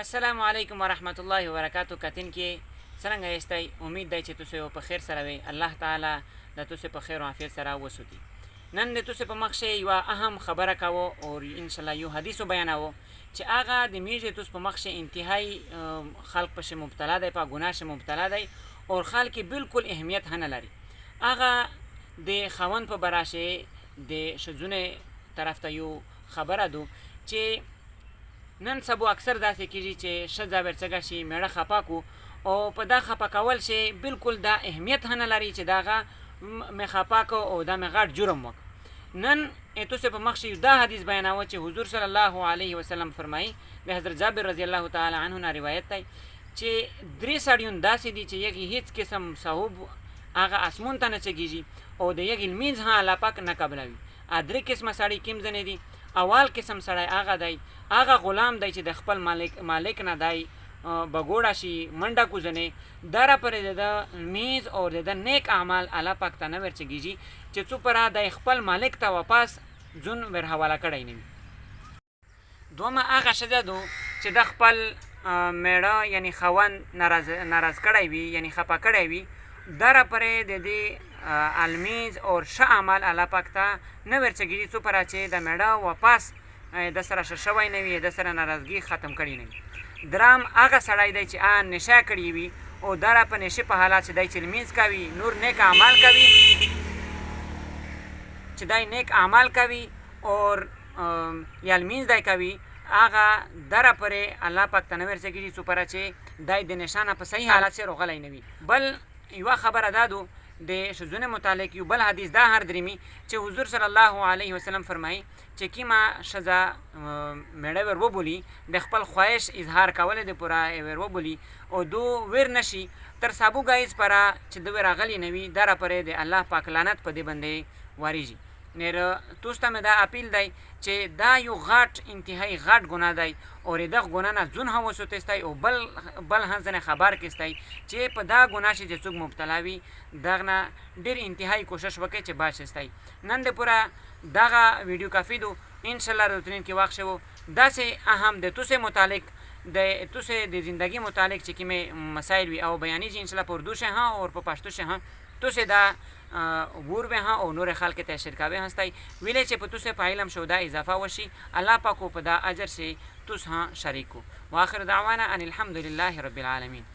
السلام علیکم ورحمت الله وبرکاتو. کتن کې څنګه یاستئ؟ امید دی چې تاسو په خیر سره وي. الله تعالی د تاسو په خیر او عافیت سره وساتي. نن د تاسو په مخ کې یو اهم خبره کوو او ان شاء الله یو حدیث بیانوو چې هغه د میږي تاسو په مخ کې انتهایی خلق په مبتلا دی، په ګناه شه مبتلا دی او خلک بالکل اهمیت نه لري. هغه د خوند په براشه د شذونه طرف ته یو خبره دو چې نن سبا اکثر داسې کېږي چې ښځه ورڅګه شي میړه خفه کو او په دا خفه کول شي بالکل دا اهمیت نه لري چې دا هغه مې خفه کو او دا مې غټ جرم وکړ. نن تاسو په مخ کې دا حدیث بیانوه چې حضور صلی الله علیه وسلم فرمایي، د حضرت جابر رضی الله تعالی عنه نه روایت دی چې درې سړیون داسې دي چې یګي هیڅ قسم صحوب هغه اسمون ته نه چګیږي او د یګي لمینځ ها الله پاک نه قبلوي. درې قسمه سړی کوم ځنې دي؟ اول قسم سړی هغه دی، هغه غلام دی چې د خپل مالک نه دی بګوړه شي منډه کوځنې دره پرې د میز او د نیک اعمال الله پاک ته نه ورچګیږي چې څو پره د خپل مالک ته واپس ځون ور حواله کړی نه وي. دومه هغه ښځه دو چې د خپل میړه یعنی خوند ناراض کړی وي، یعنی خفه کړی وي، دره پرې د دې المیز او ښه اعمال الله پاک ته نه ورچګیږي څو پره چې د میړه واپس د سره ښه شوی نه وي، د سره ناراضګي ختم کړی نه وي. درام هغه سړی دی چې نشه کړی وي او دره په نشې په حالات چې دی چې لمینځ کوي، نور نیک اعمال کوي، چې دی نیک اعمال کوي او یا لمینځ دی کوي، هغه دره پرې الله پاک ته نه ورڅګیږي څو پره چې دی د نشانه په صحیح حالات سره غلی نه وي. بل یوه خبره دا دو د ښځونې متعلق یو بل حدیث دا هر درېمي چې حضور صلی الله علیه وسلم فرمایي چې کومه ښځه میړه ور وبولي د خپل خواهش اظهار کولی د پوره ور وبولي او دو ور نشي تر سابو ګایز پره چې دو راغلی نه وي، دره پرې د الله پاک لعنت په دې باندې واریږي. نیر تاسو ته مې دا اپیل دی چې دا یو غټ انتهایی غټ ګناه دی او دغه ګناه نه ځون هم وسوتستی او بل هم ځنې خبر کېستی چې په دا ګناه شي چې څوک مبتلا وي دغه نه ډېر انتهایی کوشش وکړئ چې باز شستی. نن د پوره دغه ویډیو کافي دو انشاءالله روتنین کې واقع شو داسې اهم د تاسو متعلق د تاسو د زندگی متعلق چې کومې مسائل وي او بیانېږي انشاءالله په اردو شه ها او په پښتو شه ها تاسو دا ور ها او نور خلک ته شرکاوي هستای ویلې چې په تاسو په علم شو دا اضافه وشي. الله پاک په دا اجر سي تاسو ها شریکو. واخر دعوانا ان الحمد لله رب العالمین.